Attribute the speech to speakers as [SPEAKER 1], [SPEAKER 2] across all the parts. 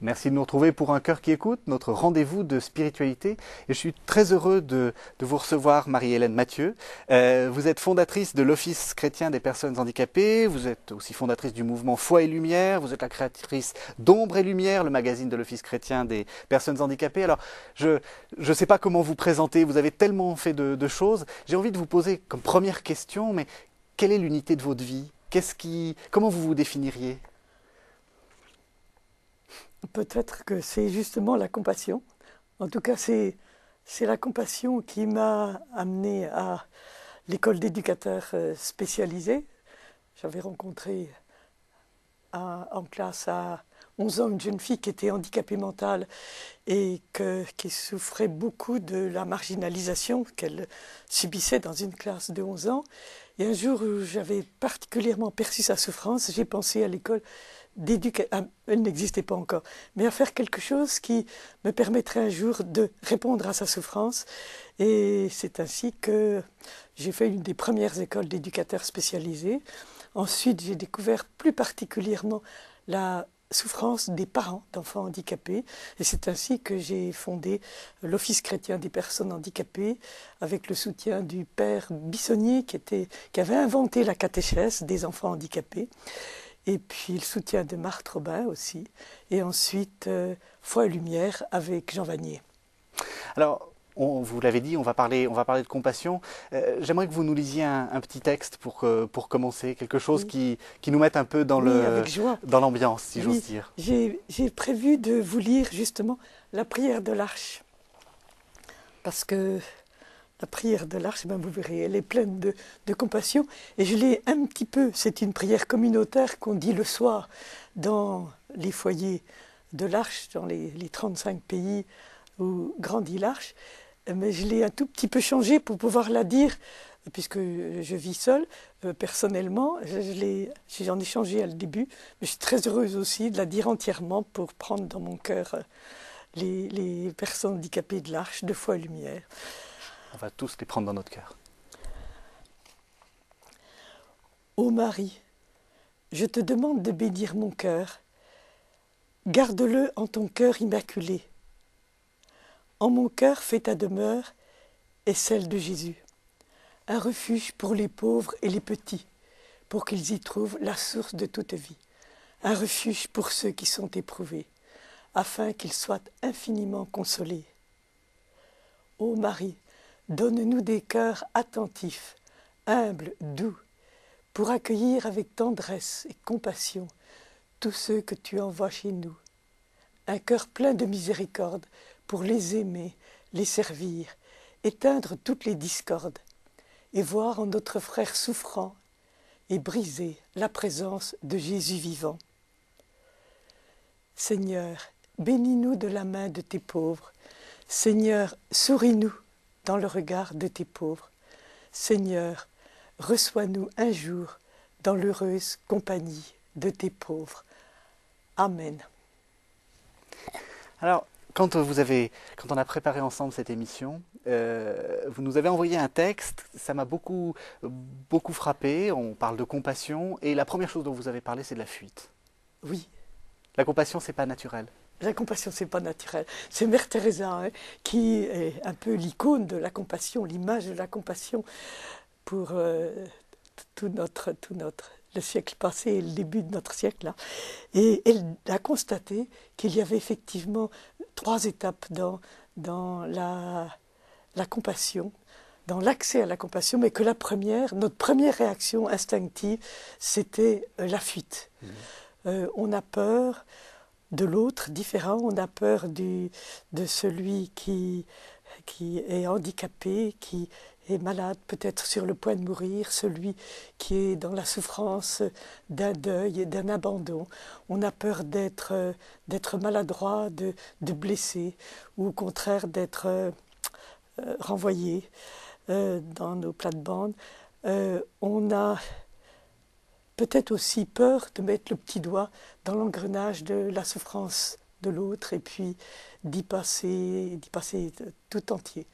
[SPEAKER 1] Merci de nous retrouver pour Un cœur qui écoute, notre rendez-vous de spiritualité. Et je suis très heureux de vous recevoir, Marie-Hélène Mathieu. Vous êtes fondatrice de l'Office chrétien des personnes handicapées. Vous êtes aussi fondatrice du mouvement Foi et Lumière. Vous êtes la créatrice d'Ombre et Lumière, le magazine de l'Office chrétien des personnes handicapées. Alors, je ne sais pas comment vous présenter. Vous avez tellement fait de choses. J'ai envie de vous poser comme première question, mais quelle est l'unité de votre vie? Comment vous vous définiriez?
[SPEAKER 2] Peut-être que c'est justement la compassion. En tout cas, c'est la compassion qui m'a amené à l'école d'éducateurs spécialisés. J'avais rencontré en classe à 11 ans une jeune fille qui était handicapée mentale et qui souffrait beaucoup de la marginalisation qu'elle subissait dans une classe de 11 ans. Et un jour où j'avais particulièrement perçu sa souffrance, j'ai pensé à l'école d'éducation, elle n'existait pas encore, mais à faire quelque chose qui me permettrait un jour de répondre à sa souffrance. Et c'est ainsi que j'ai fait une des premières écoles d'éducateurs spécialisés. Ensuite, j'ai découvert plus particulièrement la souffrance des parents d'enfants handicapés. Et c'est ainsi que j'ai fondé l'Office chrétien des personnes handicapées avec le soutien du père Bissonnier qui avait inventé la catéchèse des enfants handicapés. Et puis le soutien de Marthe Robin aussi. Et ensuite, Foi et Lumière avec Jean Vanier.
[SPEAKER 1] Alors, vous l'avez dit, on va parler de compassion. J'aimerais que vous nous lisiez un petit texte pour commencer, quelque chose qui nous mette un peu dans l'ambiance, si j'ose dire.
[SPEAKER 2] J'ai prévu de vous lire justement la prière de l'Arche. Parce que la prière de l'Arche, vous verrez, elle est pleine de compassion. Et je l'ai un petit peu, c'est une prière communautaire qu'on dit le soir dans les foyers de l'Arche, dans les 35 pays où grandit l'Arche. Mais je l'ai un tout petit peu changée pour pouvoir la dire, puisque je vis seule, personnellement. J'en ai changé à le début, mais je suis très heureuse aussi de la dire entièrement pour prendre dans mon cœur les personnes handicapées de l'Arche, de Foi et Lumière.
[SPEAKER 1] On va tous les prendre dans notre cœur.
[SPEAKER 2] Ô Marie, je te demande de bénir mon cœur. Garde-le en ton cœur immaculé. En mon cœur fais ta demeure et celle de Jésus. Un refuge pour les pauvres et les petits, pour qu'ils y trouvent la source de toute vie. Un refuge pour ceux qui sont éprouvés, afin qu'ils soient infiniment consolés. Ô Marie, donne-nous des cœurs attentifs, humbles, doux, pour accueillir avec tendresse et compassion tous ceux que tu envoies chez nous. Un cœur plein de miséricorde pour les aimer, les servir, éteindre toutes les discordes, et voir en notre frère souffrant et briser la présence de Jésus vivant. Seigneur, bénis-nous de la main de tes pauvres. Seigneur, souris-nous dans le regard de tes pauvres. Seigneur, reçois-nous un jour dans l'heureuse compagnie de tes pauvres. Amen.
[SPEAKER 1] Alors, quand on a préparé ensemble cette émission, vous nous avez envoyé un texte, ça m'a beaucoup frappé, on parle de compassion, et la première chose dont vous avez parlé, c'est de la fuite.
[SPEAKER 2] Oui.
[SPEAKER 1] La compassion, c'est pas naturel.
[SPEAKER 2] La compassion, c'est pas naturel. C'est Mère Teresa qui est un peu l'icône de la compassion, l'image de la compassion pour tout notre le siècle passé et le début de notre siècle là. Et elle a constaté qu'il y avait effectivement 3 étapes dans la compassion, dans l'accès à la compassion, mais que notre première réaction instinctive, c'était la fuite. On a peur de l'autre différent, on a peur de celui qui est handicapé, qui est malade, peut-être sur le point de mourir, celui qui est dans la souffrance d'un deuil et d'un abandon. On a peur d'être maladroit, de blesser, ou au contraire d'être renvoyé dans nos plates-bandes. On a peut-être aussi peur de mettre le petit doigt dans l'engrenage de la souffrance de l'autre et puis d'y passer tout entier.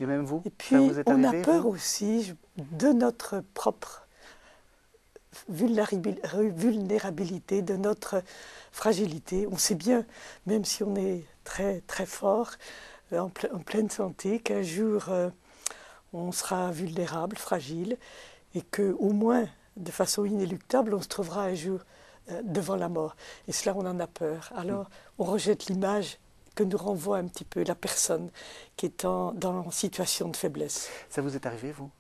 [SPEAKER 1] Et même vous?
[SPEAKER 2] Et puis on a peur aussi de notre propre vulnérabilité, de notre fragilité. On sait bien, même si on est très, très fort, en pleine santé, qu'un jour on sera vulnérable, fragile, et qu'au moins, de façon inéluctable, on se trouvera un jour devant la mort. Et cela, on en a peur. Alors, on rejette l'image que nous renvoie un petit peu la personne qui est dans situation de faiblesse.
[SPEAKER 1] Ça vous est arrivé, vous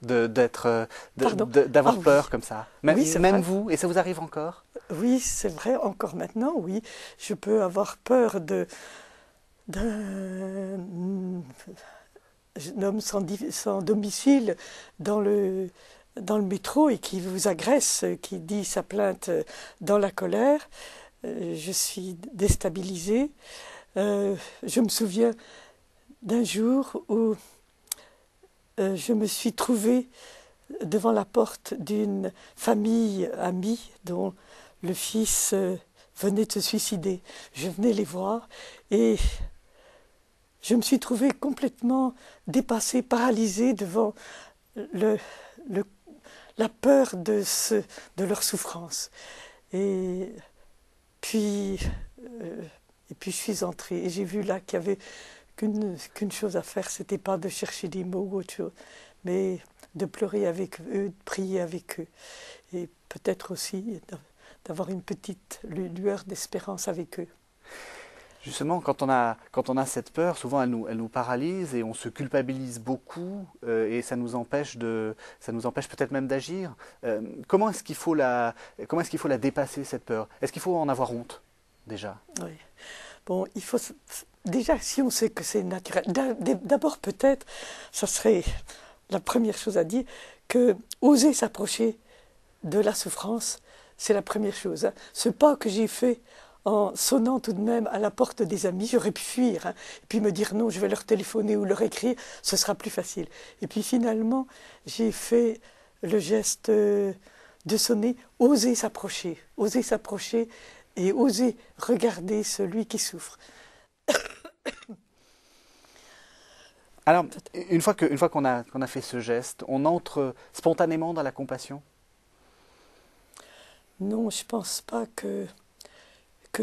[SPEAKER 1] d'avoir peur
[SPEAKER 2] oui.
[SPEAKER 1] comme ça?
[SPEAKER 2] Oui,
[SPEAKER 1] même vous? Et ça vous arrive encore?
[SPEAKER 2] Oui, c'est vrai, encore maintenant, oui. Je peux avoir peur d'un homme sans domicile dans le métro et qui vous agresse, qui dit sa plainte dans la colère. Je suis déstabilisée. Je me souviens d'un jour où je me suis trouvée devant la porte d'une famille amie dont le fils venait de se suicider. Je venais les voir et je me suis trouvée complètement dépassée, paralysée devant la peur de leur souffrance. Et puis je suis entrée et j'ai vu là qu'il n'y avait qu'une chose à faire, c'était pas de chercher des mots ou autre chose, mais de pleurer avec eux, de prier avec eux. Et peut-être aussi d'avoir une petite lueur d'espérance avec eux.
[SPEAKER 1] Justement, quand on a cette peur, souvent elle nous paralyse et on se culpabilise beaucoup et ça nous empêche peut-être même d'agir. Comment est-ce qu'il faut la dépasser, cette peur? Est-ce qu'il faut en avoir honte déjà?
[SPEAKER 2] Oui. Bon, il faut déjà, si on sait que c'est naturel, d'abord peut-être, ça serait la première chose à dire, que oser s'approcher de la souffrance, c'est la première chose. Ce pas que j'ai fait en sonnant tout de même à la porte des amis, j'aurais pu fuir, et puis me dire non, je vais leur téléphoner ou leur écrire, ce sera plus facile. Et puis finalement, j'ai fait le geste de sonner, oser s'approcher et oser regarder celui qui souffre.
[SPEAKER 1] Alors, une fois qu'on a fait ce geste, on entre spontanément dans la compassion?
[SPEAKER 2] Non, je ne pense pas que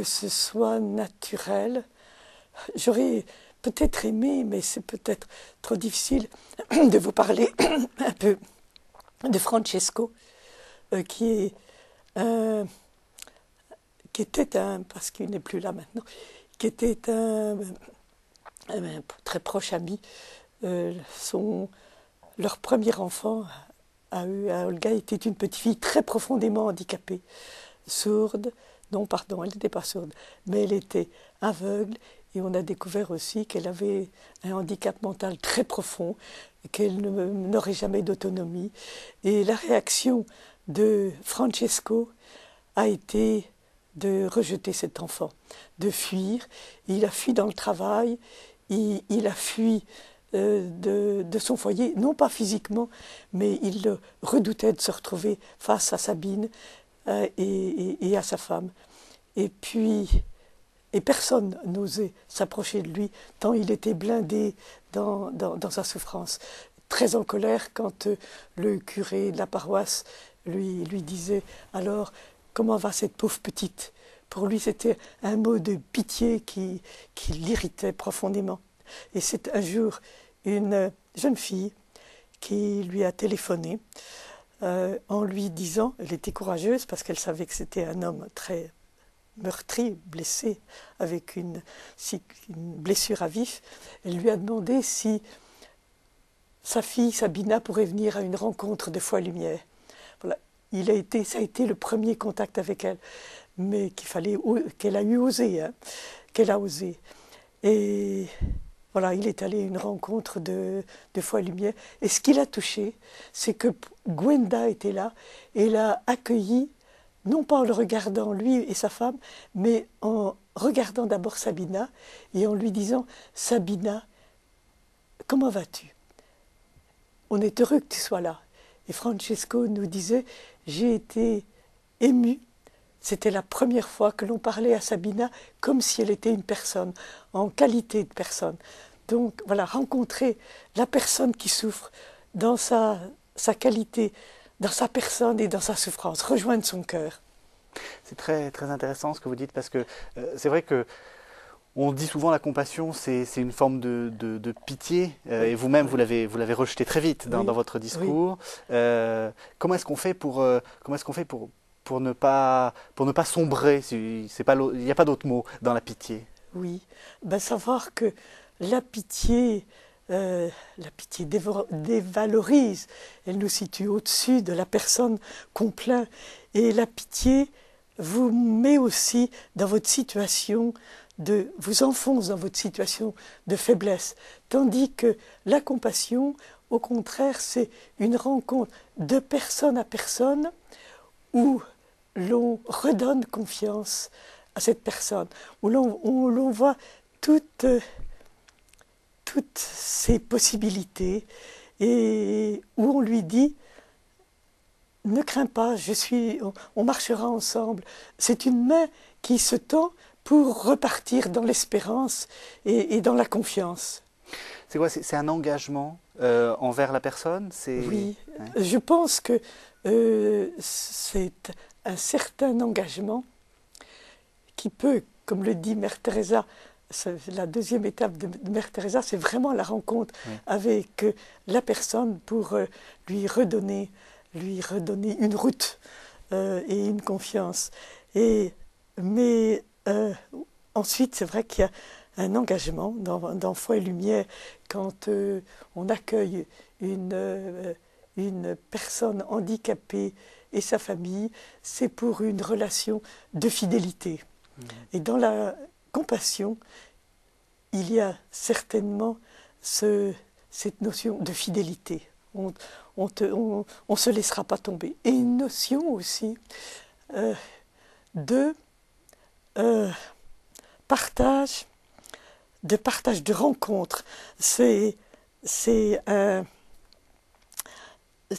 [SPEAKER 2] ce soit naturel. J'aurais peut-être aimé, mais c'est peut-être trop difficile, de vous parler un peu de Francesco, qui était parce qu'il n'est plus là maintenant, qui était un très proche ami. Leur premier enfant à Olga était une petite fille très profondément handicapée, sourde. Non, pardon, elle n'était pas sourde, mais elle était aveugle et on a découvert aussi qu'elle avait un handicap mental très profond, qu'elle n'aurait jamais d'autonomie. Et la réaction de Francesco a été de rejeter cet enfant, de fuir. Il a fui dans le travail, il a fui de son foyer, non pas physiquement, mais il redoutait de se retrouver face à Sabine et à sa femme. Et puis, personne n'osait s'approcher de lui, tant il était blindé dans sa souffrance. Très en colère quand le curé de la paroisse lui disait « Alors, comment va cette pauvre petite ?» Pour lui, c'était un mot de pitié qui l'irritait profondément. Et c'est un jour une jeune fille qui lui a téléphoné en lui disant, elle était courageuse parce qu'elle savait que c'était un homme très meurtri, blessé, avec une blessure à vif, elle lui a demandé si sa fille Sabina pourrait venir à une rencontre de Foi Lumière. Voilà. Ça a été le premier contact avec elle, mais qu'elle a osé. Et voilà, il est allé à une rencontre de Foi Lumière. Et ce qui l'a touché, c'est que Gwenda était là et l'a accueilli, non pas en le regardant lui et sa femme, mais en regardant d'abord Sabina et en lui disant « Sabina, comment vas-tu ? On est heureux que tu sois là. » Et Francesco nous disait « J'ai été ému. C'était la première fois que l'on parlait à Sabina comme si elle était une personne, en qualité de personne. » Donc voilà, rencontrer la personne qui souffre dans sa qualité dans sa personne et dans sa souffrance, rejoindre son cœur.
[SPEAKER 1] C'est très, très intéressant ce que vous dites parce que c'est vrai que on dit souvent la compassion, c'est une forme de pitié, et vous-même vous l'avez rejeté très vite dans votre discours. Comment est-ce qu'on fait pour ne pas sombrer, c'est pas, il n'y a pas d'autre mot dans la pitié?
[SPEAKER 2] Oui, ben, savoir que la pitié dévalorise, elle nous situe au-dessus de la personne qu'on plaint. Et la pitié vous met aussi dans votre situation vous enfonce dans votre situation de faiblesse. Tandis que la compassion, au contraire, c'est une rencontre de personne à personne où l'on redonne confiance à cette personne, où l'on voit toutes ses possibilités et où on lui dit « Ne crains pas, on marchera ensemble ». C'est une main qui se tend pour repartir dans l'espérance et dans la confiance.
[SPEAKER 1] C'est quoi? C'est un engagement envers la personne?
[SPEAKER 2] Oui, je pense que c'est un certain engagement qui peut, comme le dit Mère Teresa, la deuxième étape de Mère Teresa, c'est vraiment la rencontre avec la personne pour lui redonner une route et une confiance. Mais ensuite, c'est vrai qu'il y a un engagement dans Foi et Lumière quand on accueille une personne handicapée et sa famille, c'est pour une relation de fidélité. Et dans la compassion, il y a certainement cette notion de fidélité. On ne se laissera pas tomber. Et une notion aussi de partage de rencontres. C'est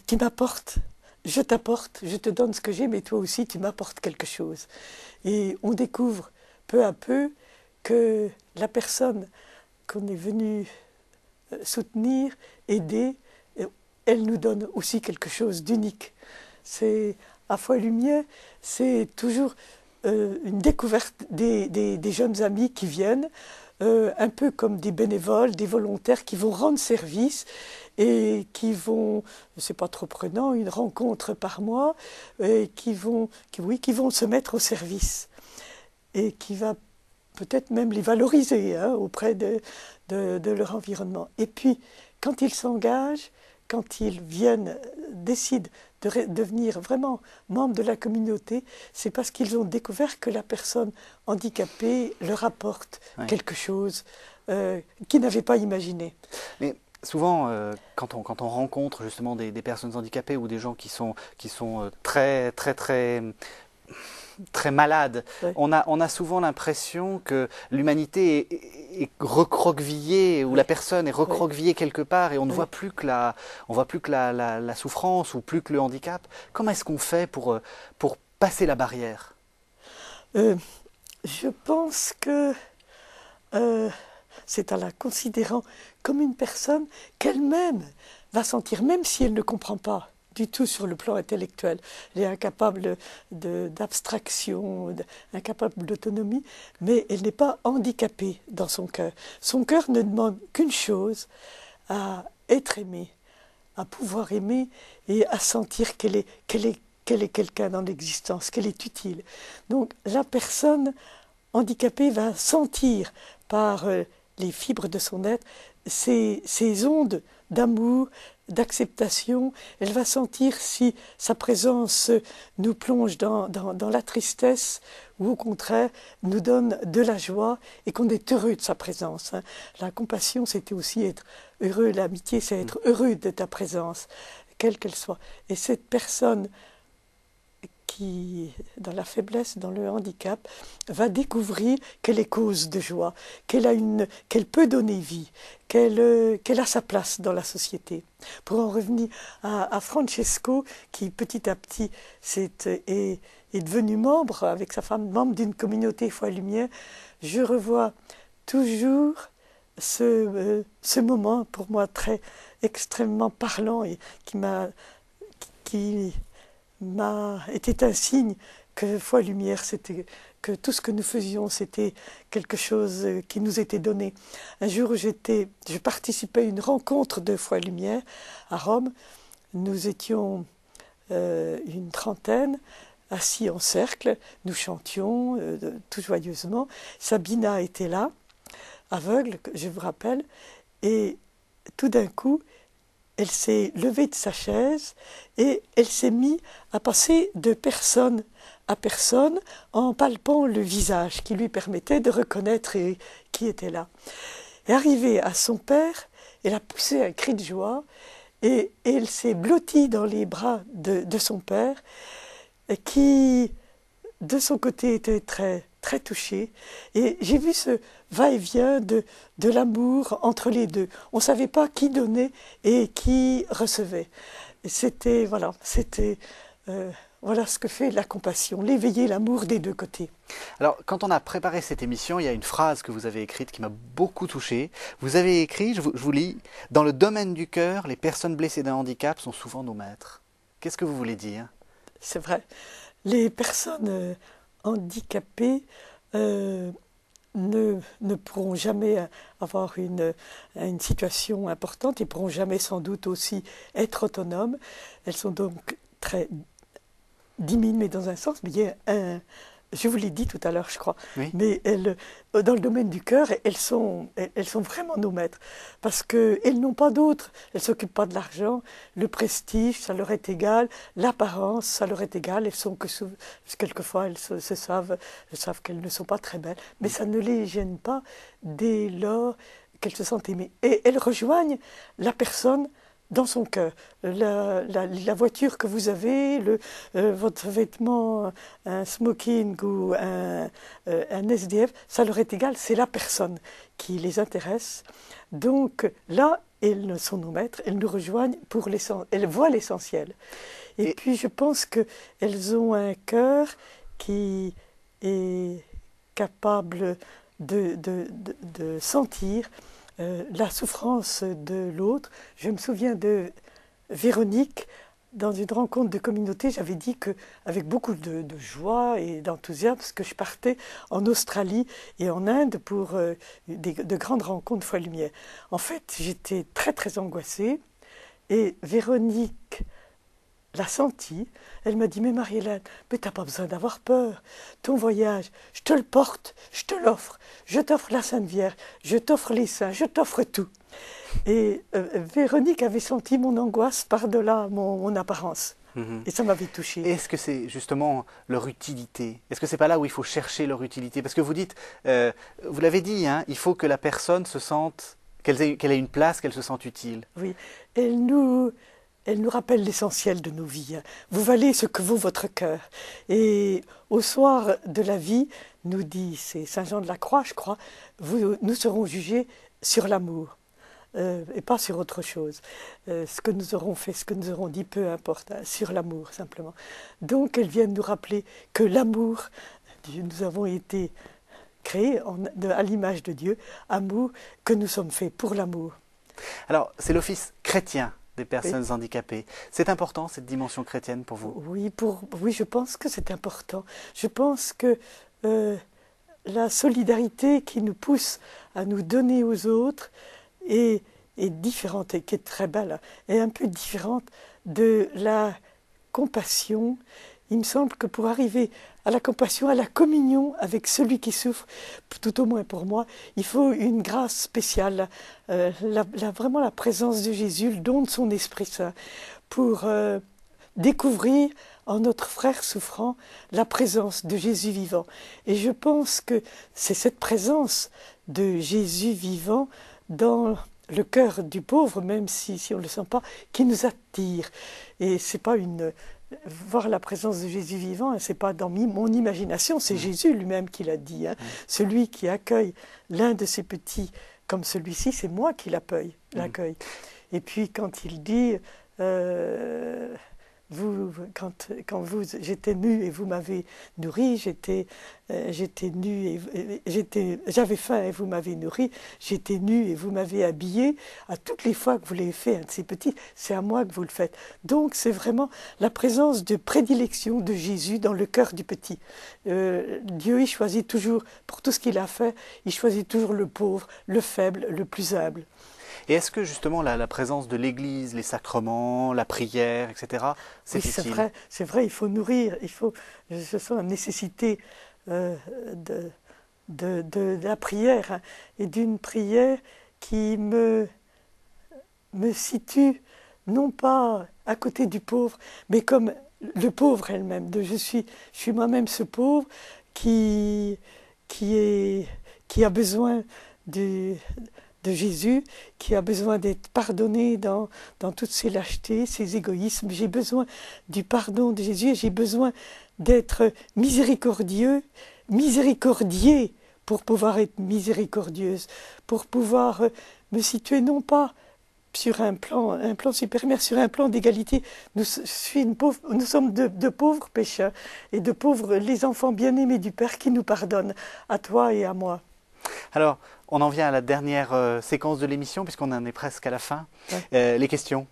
[SPEAKER 2] tu m'apportes, je t'apporte, je te donne ce que j'ai, mais toi aussi tu m'apportes quelque chose. Et on découvre peu à peu que la personne qu'on est venu soutenir, aider, elle nous donne aussi quelque chose d'unique. C'est à Foi et Lumière, c'est toujours une découverte des jeunes amis qui viennent, un peu comme des bénévoles, des volontaires qui vont rendre service et qui vont, c'est pas trop prenant, une rencontre par mois, et qui vont se mettre au service et qui va peut-être même les valoriser auprès de leur environnement. Et puis, quand ils s'engagent, quand ils décident de devenir vraiment membres de la communauté, c'est parce qu'ils ont découvert que la personne handicapée leur apporte quelque chose qu'ils n'avaient pas imaginé.
[SPEAKER 1] Mais souvent, quand on rencontre justement des personnes handicapées ou des gens qui sont très malades, on a souvent l'impression que l'humanité est recroquevillée, ou la personne est recroquevillée quelque part, et on ne voit plus que la souffrance ou plus que le handicap. Comment est-ce qu'on fait pour passer la barrière?
[SPEAKER 2] Je pense que c'est en la considérant comme une personne qu'elle-même va sentir, même si elle ne comprend pas du tout sur le plan intellectuel. Elle est incapable d'abstraction, incapable d'autonomie, mais elle n'est pas handicapée dans son cœur. Son cœur ne demande qu'une chose, à être aimée, à pouvoir aimer et à sentir qu'elle est quelqu'un dans l'existence, qu'elle est utile. Donc la personne handicapée va sentir par les fibres de son être ces ondes d'amour, d'acceptation. Elle va sentir si sa présence nous plonge dans la tristesse ou au contraire nous donne de la joie et qu'on est heureux de sa présence. La compassion, c'était aussi être heureux. L'amitié, c'est être heureux de ta présence, quelle qu'elle soit. Et cette personne qui, dans la faiblesse, dans le handicap, va découvrir qu'elle est cause de joie, qu'elle peut donner vie, qu'elle a sa place dans la société. Pour en revenir à Francesco, qui petit à petit est devenu membre, avec sa femme, membre d'une communauté Foi et Lumière, je revois toujours ce moment, pour moi, extrêmement parlant et qui qui était un signe que Foi et Lumière, que tout ce que nous faisions, c'était quelque chose qui nous était donné. Un jour, je participais à une rencontre de Foi et Lumière à Rome. Nous étions une trentaine, assis en cercle, nous chantions tout joyeusement. Sabina était là, aveugle, je vous rappelle, et tout d'un coup, elle s'est levée de sa chaise et elle s'est mise à passer de personne à personne en palpant le visage qui lui permettait de reconnaître qui était là. Et arrivée à son père, elle a poussé un cri de joie et elle s'est blottie dans les bras de son père qui, de son côté, était très, très touché. Et j'ai vu ce va-et-vient de l'amour entre les deux. On ne savait pas qui donnait et qui recevait. C'était, voilà, voilà ce que fait la compassion, l'éveiller l'amour des deux côtés.
[SPEAKER 1] Alors, quand on a préparé cette émission, il y a une phrase que vous avez écrite qui m'a beaucoup touché. Vous avez écrit, je vous lis, « Dans le domaine du cœur, les personnes blessées d'un handicap sont souvent nos maîtres ». Qu'est-ce que vous voulez dire?
[SPEAKER 2] C'est vrai. Les personnes handicapées ne pourront jamais avoir une situation importante, ils ne pourront jamais sans doute aussi être autonomes. Elles sont donc très diminuées dans un sens, mais il y a je vous l'ai dit tout à l'heure, je crois,
[SPEAKER 1] oui.
[SPEAKER 2] Mais dans le domaine du cœur, elles sont vraiment nos maîtres, parce qu'elles n'ont pas d'autres, elles ne s'occupent pas de l'argent, le prestige, ça leur est égal, l'apparence, ça leur est égal, elles sont quelquefois, elles savent qu'elles ne sont pas très belles, mais ça ne les gêne pas dès lors qu'elles se sentent aimées. Et elles rejoignent la personne dans son cœur. La voiture que vous avez, votre vêtement, un smoking ou un SDF, ça leur est égal, c'est la personne qui les intéresse. Donc là, elles sont nos maîtres, elles nous rejoignent pour l'essentiel, elles voient l'essentiel. Et puis je pense qu'elles ont un cœur qui est capable de sentir la souffrance de l'autre. Je me souviens de Véronique, dans une rencontre de communauté, j'avais dit qu'avec beaucoup de joie et d'enthousiasme, parce que je partais en Australie et en Inde pour de grandes rencontres Foi et Lumière. En fait, j'étais très très angoissée et Véronique l'a senti. Elle m'a dit, mais Marie-Hélène, mais t'as pas besoin d'avoir peur. Ton voyage, je te le porte, je te l'offre. Je t'offre la Sainte Vierge, je t'offre les saints, je t'offre tout. Et Véronique avait senti mon angoisse par-delà mon apparence. Et ça m'avait touchée.
[SPEAKER 1] Est-ce que c'est justement leur utilité? Est-ce que c'est pas là où il faut chercher leur utilité? Parce que vous dites, vous l'avez dit, hein, il faut que la personne se sente, qu'elle ait une place, qu'elle se sente utile.
[SPEAKER 2] Oui, elle nous rappelle l'essentiel de nos vies. Vous valez ce que vaut votre cœur. Et au soir de la vie, nous dit, c'est Saint Jean de la Croix, je crois, nous serons jugés sur l'amour. Et pas sur autre chose. Ce que nous aurons fait, ce que nous aurons dit, peu importe, hein, sur l'amour simplement. Donc elles viennent nous rappeler que l'amour, nous avons été créés à l'image de Dieu, amour, que nous sommes faits pour l'amour.
[SPEAKER 1] Alors, c'est l'office chrétien des personnes handicapées. C'est important, cette dimension chrétienne pour vous?
[SPEAKER 2] Oui, je pense que c'est important. Je pense que la solidarité qui nous pousse à nous donner aux autres est différente, et qui est très belle, est un peu différente de la compassion. Il me semble que pour arriver à la compassion, à la communion avec celui qui souffre, tout au moins pour moi, il faut une grâce spéciale, vraiment la présence de Jésus, le don de son Esprit Saint, pour découvrir en notre frère souffrant la présence de Jésus vivant. Et je pense que c'est cette présence de Jésus vivant dans le cœur du pauvre, même si on ne le sent pas, qui nous attire. Et c'est pas voir la présence de Jésus vivant, c'est pas dans mon imagination, c'est Jésus lui-même qui l'a dit. Hein. Celui qui accueille l'un de ses petits comme celui-ci, c'est moi qui l'accueille. Et puis quand il dit j'étais nue et vous m'avez nourri, j'étais nue j'avais faim et vous m'avez nourri, j'étais nue et vous m'avez habillé. À toutes les fois que vous l'avez fait, un de ces petits, c'est à moi que vous le faites. Donc c'est vraiment la présence de prédilection de Jésus dans le cœur du petit. Dieu, il choisit toujours, pour tout ce qu'il a fait, il choisit toujours le pauvre, le faible, le plus humble.
[SPEAKER 1] Et est-ce que justement la présence de l'Église, les sacrements, la prière, etc., c'est
[SPEAKER 2] oui,
[SPEAKER 1] utile?
[SPEAKER 2] c'est vrai, il faut nourrir, je sens la nécessité de la prière, hein, et d'une prière qui me situe non pas à côté du pauvre, mais comme le pauvre elle-même. Je suis moi-même ce pauvre qui a besoin de Jésus, qui a besoin d'être pardonné dans toutes ses lâchetés, ses égoïsmes. J'ai besoin du pardon de Jésus et j'ai besoin d'être miséricordieux, miséricordier pour pouvoir être miséricordieuse, pour pouvoir me situer non pas sur un plan supérieur, mais sur un plan d'égalité. Nous sommes de pauvres pécheurs et de pauvres, les enfants bien-aimés du Père qui nous pardonnent, à toi et à moi.
[SPEAKER 1] Alors, on en vient à la dernière séquence de l'émission, puisqu'on en est presque à la fin. Ouais. Les questions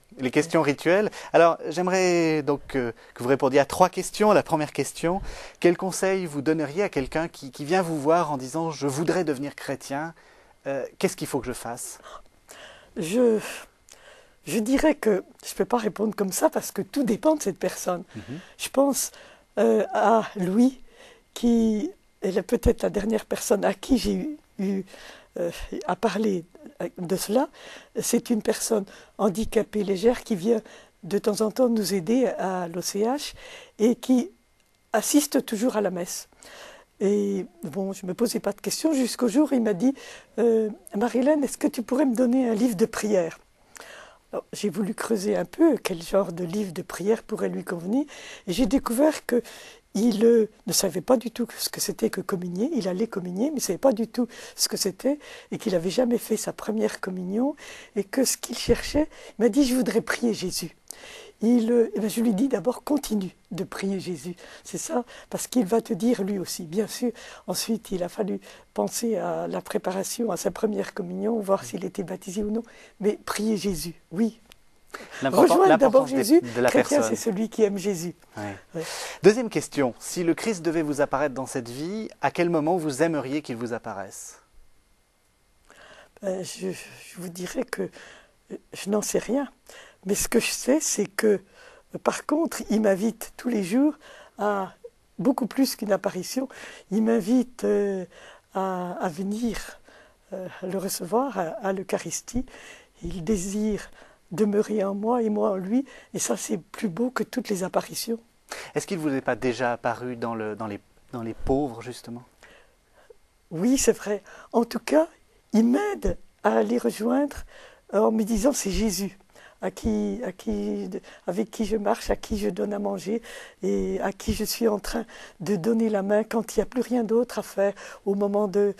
[SPEAKER 1] rituelles. Alors, j'aimerais donc que vous répondiez à 3 questions. La première question, quel conseil vous donneriez à quelqu'un qui vient vous voir en disant « je voudrais devenir chrétien, qu'est-ce qu'il faut que je fasse ?»
[SPEAKER 2] Je dirais que je ne peux pas répondre comme ça parce que tout dépend de cette personne. Je pense à Louis, qui est peut-être la dernière personne à qui j'ai eu à parler de cela. C'est une personne handicapée légère qui vient de temps en temps nous aider à l'OCH et qui assiste toujours à la messe. Et bon, je ne me posais pas de questions jusqu'au jour où il m'a dit Marie-Hélène, est-ce que tu pourrais me donner un livre de prière? Alors, j'ai voulu creuser un peu quel genre de livre de prière pourrait lui convenir, et j'ai découvert qu'il ne savait pas du tout ce que c'était que communier. Il allait communier, mais il ne savait pas du tout ce que c'était, et qu'il n'avait jamais fait sa première communion, et que ce qu'il cherchait, il m'a dit « je voudrais prier Jésus ». Je lui dis d'abord continue de prier Jésus, c'est ça, parce qu'il va te dire lui aussi. Bien sûr, ensuite il a fallu penser à la préparation à sa première communion, voir s'il était baptisé ou non, mais prier Jésus, oui. Rejoindre d'abord Jésus, chrétien c'est celui qui aime Jésus.
[SPEAKER 1] Ouais. Ouais. Deuxième question, si le Christ devait vous apparaître dans cette vie, à quel moment vous aimeriez qu'il vous apparaisse?
[SPEAKER 2] Je vous dirais que je n'en sais rien. Mais ce que je sais, c'est que, par contre, il m'invite tous les jours à beaucoup plus qu'une apparition. Il m'invite à venir le recevoir à l'Eucharistie. Il désire demeurer en moi et moi en lui. Et ça, c'est plus beau que toutes les apparitions.
[SPEAKER 1] Est-ce qu'il ne vous est pas déjà apparu dans les pauvres, justement?
[SPEAKER 2] Oui, c'est vrai. En tout cas, il m'aide à les rejoindre en me disant c'est Jésus. Avec qui je marche, à qui je donne à manger et à qui je suis en train de donner la main quand il n'y a plus rien d'autre à faire au moment où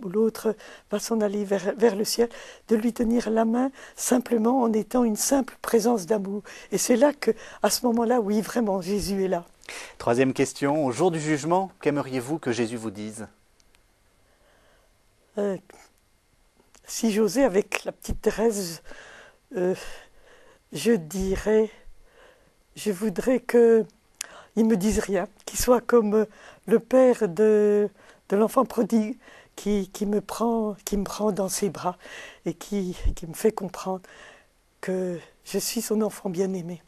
[SPEAKER 2] l'autre va s'en aller vers le ciel, de lui tenir la main simplement en étant une simple présence d'amour. Et c'est là à ce moment-là, oui, vraiment, Jésus est là.
[SPEAKER 1] Troisième question, au jour du jugement, qu'aimeriez-vous que Jésus vous dise?
[SPEAKER 2] Si j'osais, avec la petite Thérèse, je dirais, je voudrais qu'il ne me dise rien, qu'il soit comme le père de l'enfant prodigue qui me prend dans ses bras et qui me fait comprendre que je suis son enfant bien-aimé.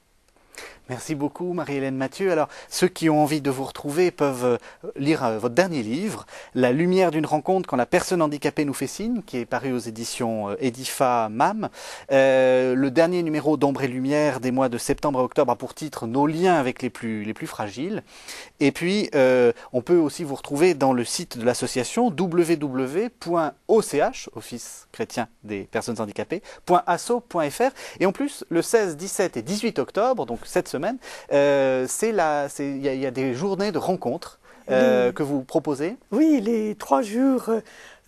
[SPEAKER 1] Merci beaucoup Marie-Hélène Mathieu. Alors, ceux qui ont envie de vous retrouver peuvent lire votre dernier livre, La lumière d'une rencontre quand la personne handicapée nous fait signe, qui est paru aux éditions Edifa MAM. Le dernier numéro d'Ombre et Lumière des mois de septembre à octobre a pour titre Nos liens avec les plus fragiles. Et puis, on peut aussi vous retrouver dans le site de l'association www.och, Office chrétien des personnes handicapées, .asso.fr. Et en plus, le 16, 17 et 18 octobre, donc cette semaine, il y a des journées de rencontres que vous proposez.
[SPEAKER 2] Oui, les 3 jours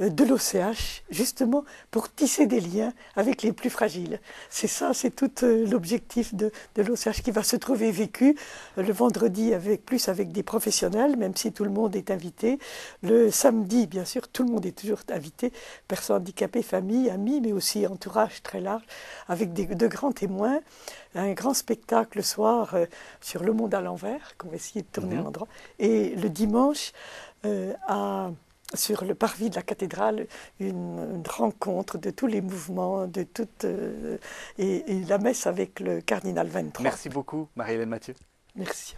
[SPEAKER 2] de l'OCH, justement pour tisser des liens avec les plus fragiles. C'est ça, c'est tout l'objectif de l'OCH qui va se trouver vécu le vendredi plus avec des professionnels, même si tout le monde est invité. Le samedi, bien sûr, tout le monde est toujours invité, personnes handicapées, familles, amis, mais aussi entourage très large, avec de grands témoins. Un grand spectacle le soir sur Le Monde à l'envers, qu'on va essayer de tourner à l'endroit. Et le dimanche, sur le parvis de la cathédrale, une rencontre de tous les mouvements, et la messe avec le cardinal 23.
[SPEAKER 1] Merci beaucoup, Marie-Hélène Mathieu.
[SPEAKER 2] Merci.